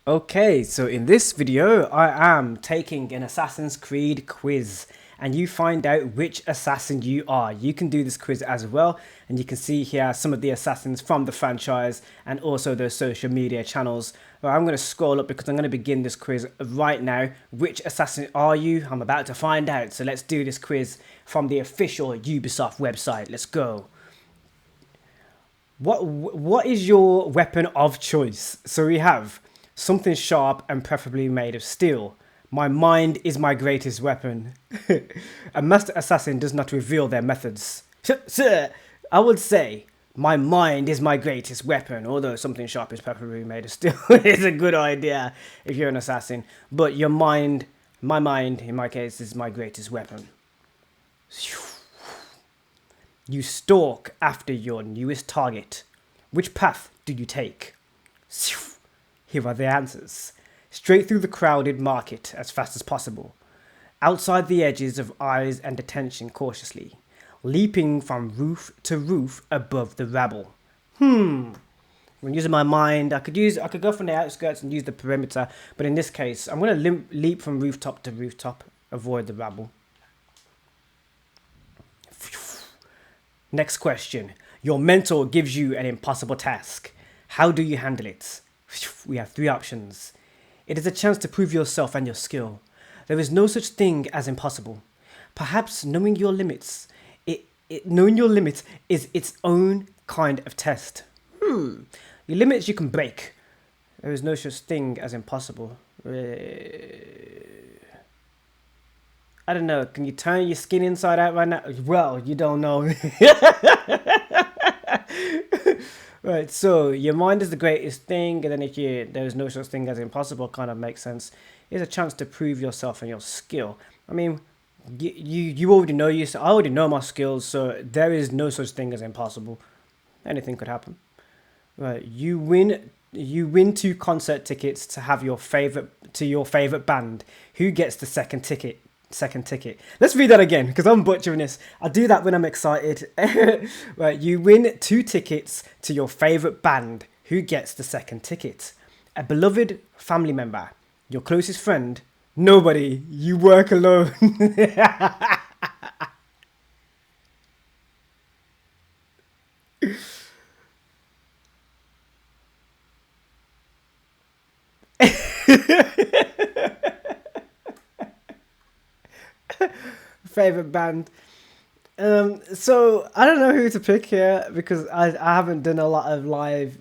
Okay, so in this video, I am taking an Assassin's Creed quiz and you find out which assassin you are. You can do this quiz as well, and you can see here some of the assassins from the franchise and also their social media channels. Well, I'm going to scroll up because I'm going to begin this quiz right now. Which assassin are you? I'm about to find out. So let's do this quiz from the official Ubisoft website. Let's go. What is your weapon of choice? So we have something sharp and preferably made of steel. My mind is my greatest weapon. A master assassin does not reveal their methods. Sir, I would say my mind is my greatest weapon, although something sharp is preferably made of steel. It's a good idea if you're an assassin. But your mind, my mind in my case, is my greatest weapon. You stalk after your newest target. Which path do you take? Here are the answers. Straight through the crowded market as fast as possible. Outside the edges of eyes and attention cautiously. Leaping from roof to roof above the rabble. When using my mind, I could go from the outskirts and use the perimeter, but in this case, I'm going to leap from rooftop to rooftop, avoid the rabble. Next question. Your mentor gives you an impossible task. How do you handle it? We have three options. It is a chance to prove yourself and your skill. There is no such thing as impossible. Perhaps knowing your limits, knowing your limits is its own kind of test. Your limits you can break. There is no such thing as impossible. I don't know. Can you turn your skin inside out right now? Well, you don't know. Right, so your mind is the greatest thing, and then if there's no such thing as impossible, kind of makes sense. It's a chance to prove yourself and your skill. I mean, you already know I already know my skills, so there is no such thing as impossible. Anything could happen. Right, you win 2 concert tickets to have your favorite band. Who gets the second ticket? Let's read that again because I'm butchering this. I do that when I'm excited. Right, you win 2 tickets to your favorite band. Who gets the second ticket? A beloved family member, your closest friend, nobody. You work alone. Favorite band. So I don't know who to pick here because I haven't done a lot of live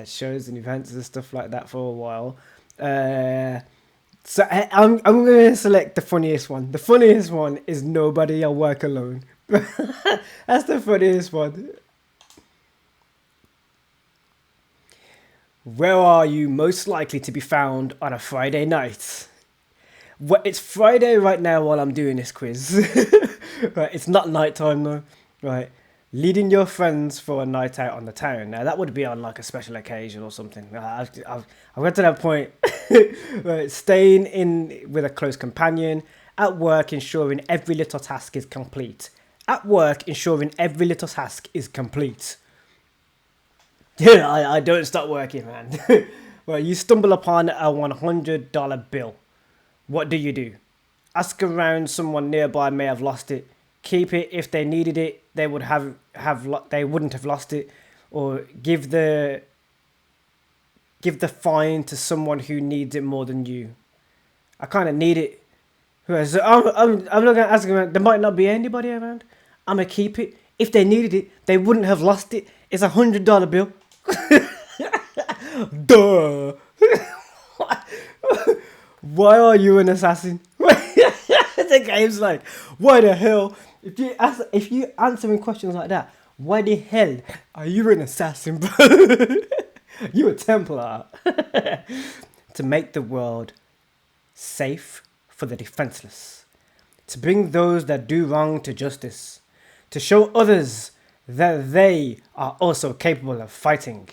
shows and events and stuff like that for a while. So I'm going to select the funniest one. The funniest one is nobody. I work alone. That's the funniest one. Where are you most likely to be found on a Friday night? Well, it's Friday right now while I'm doing this quiz. Right, it's not nighttime though. Right, leading your friends for a night out on the town. Now that would be on like a special occasion or something. I've got to that point. Right, staying in with a close companion. At work, ensuring every little task is complete. At work, ensuring every little task is complete. Yeah, I don't stop working, man. Well, you stumble upon a $100 bill. What do you do? Ask around, someone nearby may have lost it. Keep it. If they needed it, they would they wouldn't have lost it. Or give the fine to someone who needs it more than you. I kind of need it. So I'm not gonna ask around. There might not be anybody around. I'm gonna keep it. If they needed it, they wouldn't have lost it. It's $100 bill. Duh. Why are you an assassin? The game's like, why the hell? If you answering questions like that, why the hell are you an assassin, bro? You a Templar. To make the world safe for the defenseless. To bring those that do wrong to justice. To show others that they are also capable of fighting.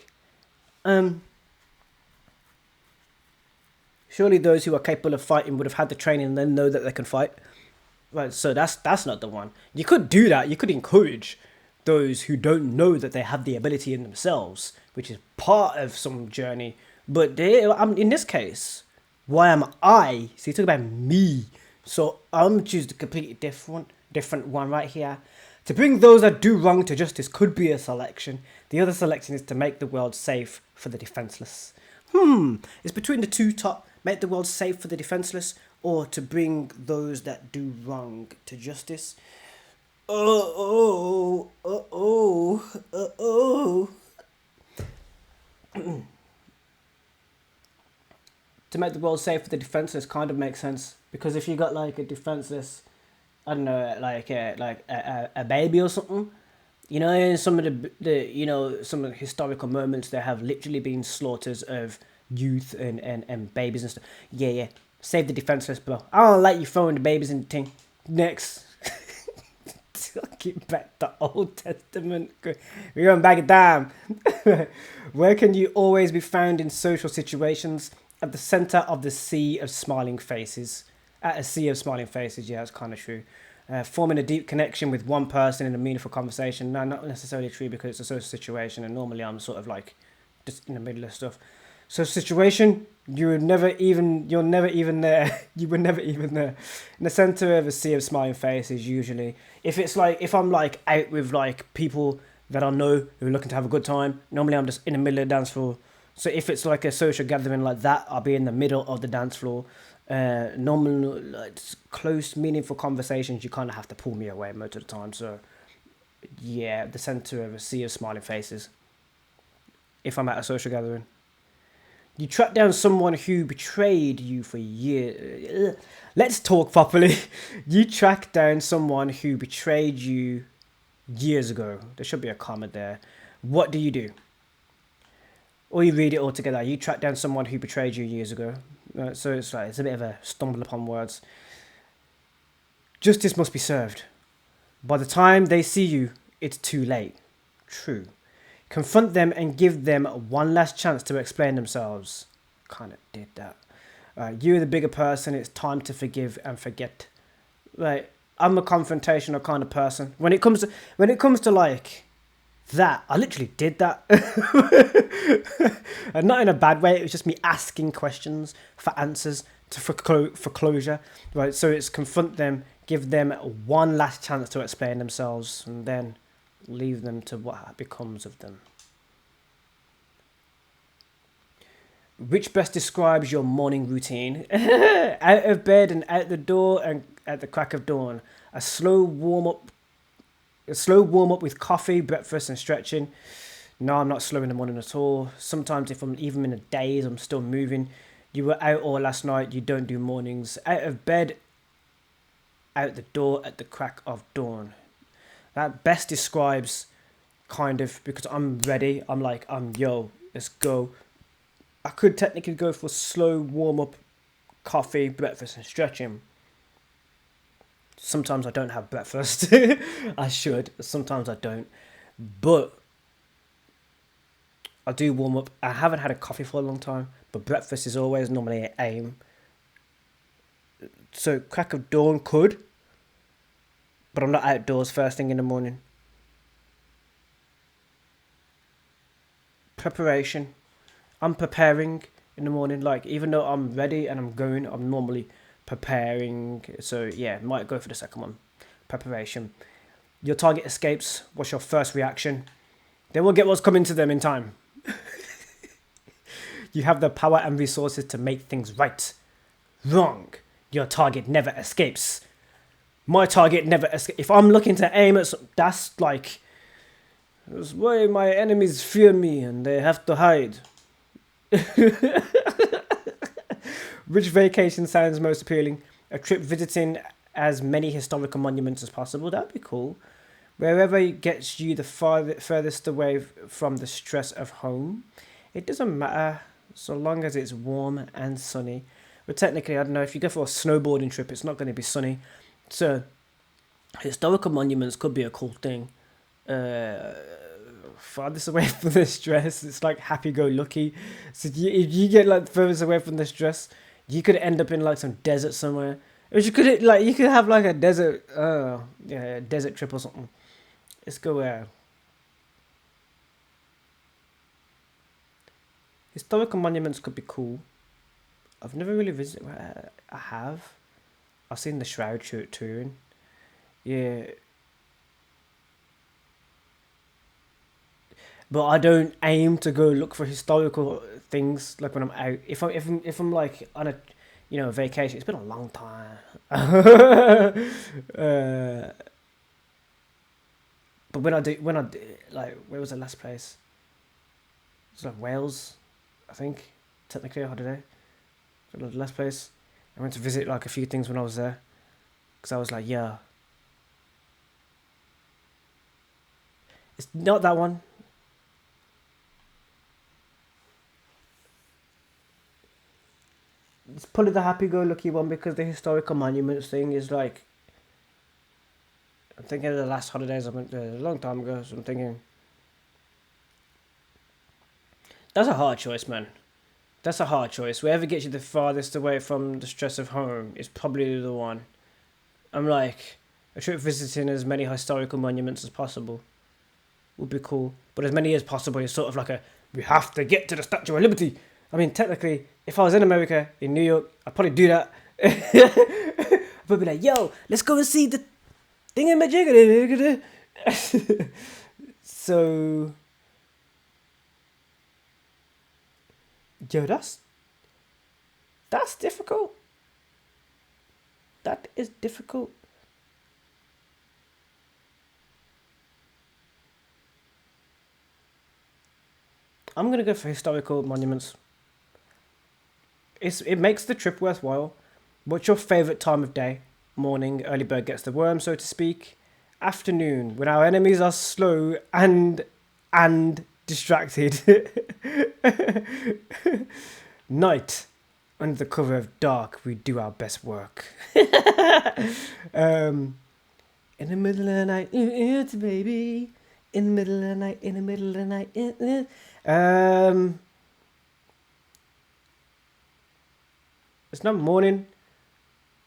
Surely those who are capable of fighting would have had the training and then know that they can fight. Right, so that's not the one. You could do that. You could encourage those who don't know that they have the ability in themselves, which is part of some journey But I'm in this case. Why am I? So you talk about me. So I'm choosing a completely different one right here. To bring those that do wrong to justice could be a selection. The other selection is to make the world safe for the defenseless. It's between the two top: make the world safe for the defenseless, or to bring those that do wrong to justice. Oh, oh, oh, oh, oh, oh. To make the world safe for the defenseless kind of makes sense, because if you got like a defenseless, I don't know, like a baby or something, you know, in some of some of the historical moments there have literally been slaughters of youth and babies and stuff. Yeah, yeah. Save the defenseless, bro. I don't like you throwing the babies in the thing. Next. Get back the Old Testament. We're going back in time. Where can you always be found in social situations? At the center of the sea of smiling faces. At a sea of smiling faces, yeah, that's kind of true. Forming a deep connection with one person in a meaningful conversation. No, not necessarily true, because it's a social situation, and normally I'm sort of like just in the middle of stuff. So situation, you're never even there. You were never even there. In the center of a sea of smiling faces, usually. If I'm like out with like people that I know who are looking to have a good time, normally I'm just in the middle of the dance floor. So if it's like a social gathering like that, I'll be in the middle of the dance floor. Normal, like, close, meaningful conversations, you kind of have to pull me away most of the time. So, yeah, the center of a sea of smiling faces. If I'm at a social gathering. You track down someone who betrayed you for years. Let's talk properly. You track down someone who betrayed you years ago. There should be a comma there. What do you do? Or you read it all together. You track down someone who betrayed you years ago. So it's a bit of a stumble upon words. Justice must be served. By the time they see you, it's too late. True. Confront them and give them one last chance to explain themselves. Kind of did that. You're the bigger person. It's time to forgive and forget. Right. I'm a confrontational kind of person. When it comes to like that, I literally did that. And not in a bad way. It was just me asking questions for answers for closure. Right. So it's confront them, give them one last chance to explain themselves, and then leave them to what becomes of them. Which best describes your morning routine? Out of bed and out the door and at the crack of dawn. A slow warm up with coffee, breakfast and stretching. No, I'm not slow in the morning at all. Sometimes if I'm even in the days, I'm still moving. You were out all last night, you don't do mornings. Out of bed, out the door at the crack of dawn. That best describes kind of, because I'm ready. Yo, let's go. I could technically go for slow warm up, coffee, breakfast and stretching. Sometimes I don't have breakfast. I should. Sometimes I don't. But I do warm up. I haven't had a coffee for a long time, but breakfast is always normally an aim. So crack of dawn could, but I'm not outdoors first thing in the morning. Preparation. I'm preparing in the morning. Like, even though I'm ready and I'm going, I'm normally preparing. So yeah, might go for the second one. Preparation. Your target escapes. What's your first reaction? They will get what's coming to them in time. You have the power and resources to make things right. Wrong. Your target never escapes. My target never escapes. If I'm looking to aim at that's like, that's why my enemies fear me and they have to hide. Which vacation sounds most appealing? A trip visiting as many historical monuments as possible. That'd be cool. Wherever gets you the furthest away from the stress of home. It doesn't matter so long as it's warm and sunny. But technically, I don't know, if you go for a snowboarding trip, it's not going to be sunny. So, historical monuments could be a cool thing. Farthest away from the stress, it's like happy-go-lucky. So if you get like furthest away from the stress, you could end up in like some desert somewhere. Or you could have like a desert, desert trip or something. Let's go Historical monuments could be cool. I've never really visited. I have. I've seen the Shroud touring. Yeah, but I don't aim to go look for historical things like when I'm out. If I'm like on a vacation, it's been a long time. uh, but when I do like where was the last place? It's like Wales, I think. Technically a holiday. The last place. I went to visit like a few things when I was there because I was like, yeah, it's not that one. It's probably the happy-go-lucky one because the historical monuments thing is like. I'm thinking of the last holidays I went there a long time ago, so I'm thinking that's a hard choice, man. That's a hard choice. Wherever gets you the farthest away from the stress of home is probably the one. I'm like, a trip visiting as many historical monuments as possible would be cool, but as many as possible is sort of like we have to get to the Statue of Liberty. I mean, technically, if I was in America, in New York, I'd probably do that. I'd be like, yo, let's go and see the thingamajigga. So, yo, that's difficult. That is difficult. I'm gonna go for historical monuments. It makes the trip worthwhile. What's your favourite time of day? Morning, early bird gets the worm, so to speak. Afternoon, when our enemies are slow and distracted. Night, under the cover of dark, we do our best work. um, in the middle of the night, it's baby. In the middle of the night, in the middle of the night. It's not morning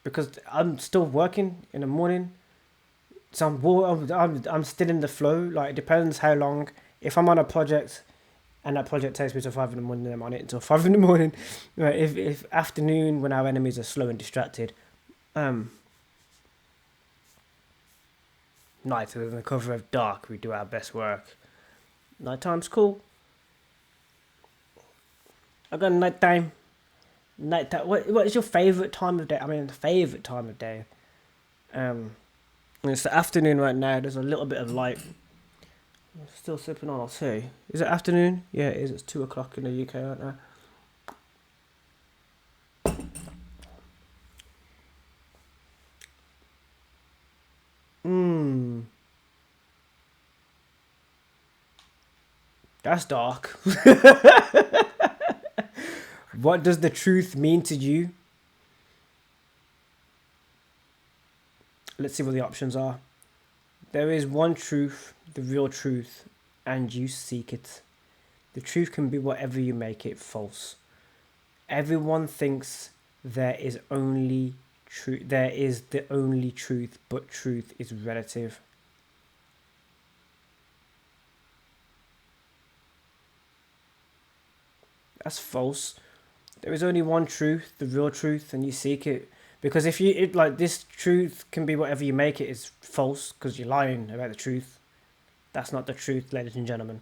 because I'm still working in the morning. So I'm still in the flow. Like, it depends how long. If I'm on a project and that project takes me till 5 in the morning, I'm on it until 5 in the morning. Right, if afternoon, when our enemies are slow and distracted, night under the cover of dark, we do our best work. Nighttime's cool. I got nighttime. Nighttime. What is your favourite time of day? I mean, favourite time of day. It's the afternoon right now. There's a little bit of light. I'm still sipping on. I'll see. Is it afternoon? Yeah, it is. It's 2:00 in the UK right now. That's dark. What does the truth mean to you? Let's see what the options are. There is one truth, the real truth, and you seek it. The truth can be whatever you make it false. Everyone thinks there is only truth. There is the only truth, but truth is relative. That's false. There is only one truth, the real truth, and you seek it. Because if like this truth can be whatever you make it is false because you're lying about the truth. That's not the truth, ladies and gentlemen.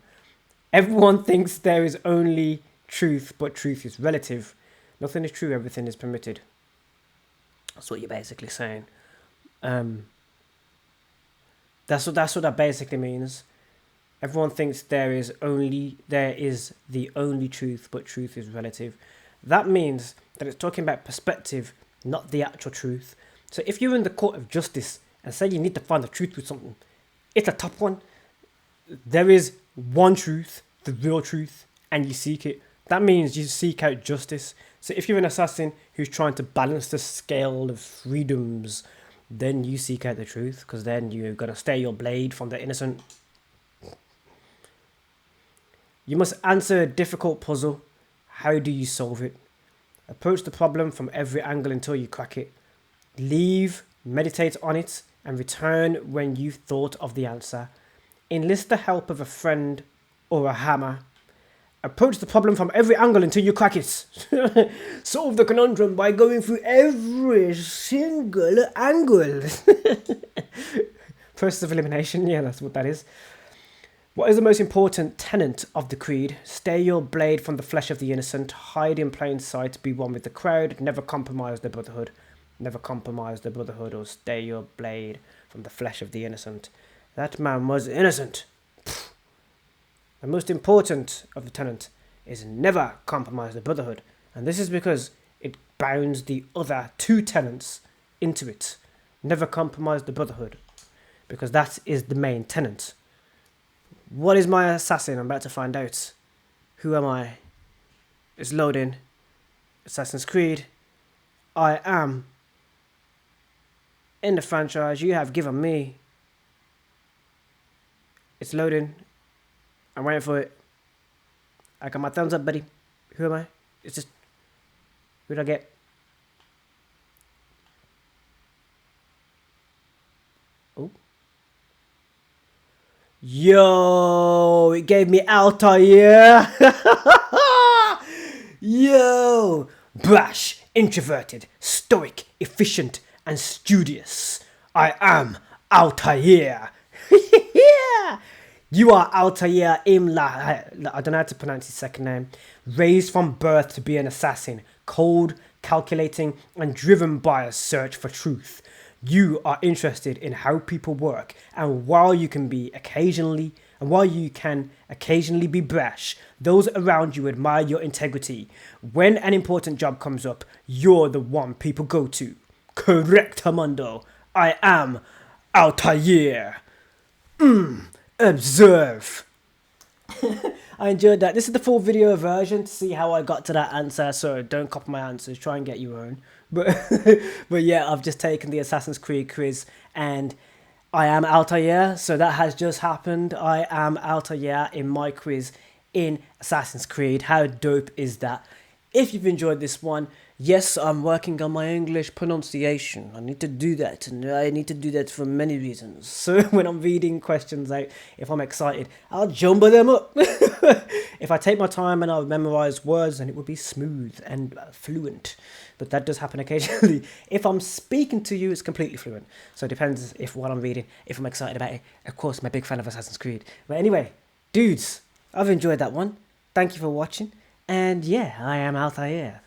Everyone thinks there is only truth, but truth is relative. Nothing is true, everything is permitted. That's what you're basically saying. That's what that basically means. Everyone thinks there is the only truth, but truth is relative. That means that it's talking about perspective, not the actual truth. So if you're in the court of justice and say you need to find the truth with something, it's a tough one. There is one truth, the real truth, and you seek it. That means you seek out justice. So if you're an assassin who's trying to balance the scale of freedoms, then you seek out the truth, because then you're going to stay your blade from the innocent. You must answer a difficult puzzle. How do you solve it? Approach the problem from every angle until you crack it. Leave, meditate on it, and return when you've thought of the answer. Enlist the help of a friend or a hammer. Approach the problem from every angle until you crack it. Solve the conundrum by going through every single angle. Process of elimination, yeah, that's what that is. What is the most important tenet of the creed? Stay your blade from the flesh of the innocent, hide in plain sight, be one with the crowd, never compromise the brotherhood. Never compromise the brotherhood, or stay your blade from the flesh of the innocent. That man was innocent. The most important of the tenet is never compromise the brotherhood. And this is because it bounds the other two tenets into it. Never compromise the brotherhood. Because that is the main tenet. What is my assassin? I'm about to find out. Who am I? It's loading. Assassin's Creed. I am in the franchise you have given me. It's loading. I'm waiting for it. I got my thumbs up, buddy. Who am I? It's just... Who did I get? Oh. Yo! It gave me Altair! Yo! Brash, introverted, stoic, efficient, and studious. I am Altair! Yeah! You are Altair Imla, I don't know how to pronounce his second name, raised from birth to be an assassin, cold, calculating, and driven by a search for truth. You are interested in how people work, and while you can occasionally be brash, those around you admire your integrity. When an important job comes up, you're the one people go to. Correct, Armando. I am Altair. Observe. I enjoyed that. This is the full video version to see how I got to that answer, so don't copy my answers, try and get your own. But yeah, I've just taken the Assassin's Creed quiz and I am Altair, so that has just happened. I am Altair in my quiz in Assassin's Creed. How dope is that? If you've enjoyed this one, yes, I'm working on my English pronunciation. I need to do that, and I need to do that for many reasons. So when I'm reading questions out, if I'm excited, I'll jumble them up. If I take my time and I'll memorize words, then it will be smooth and fluent. But that does happen occasionally. If I'm speaking to you, it's completely fluent. So it depends if what I'm reading, if I'm excited about it. Of course, I'm a big fan of Assassin's Creed. But anyway, dudes, I've enjoyed that one. Thank you for watching. And yeah, I am Altair.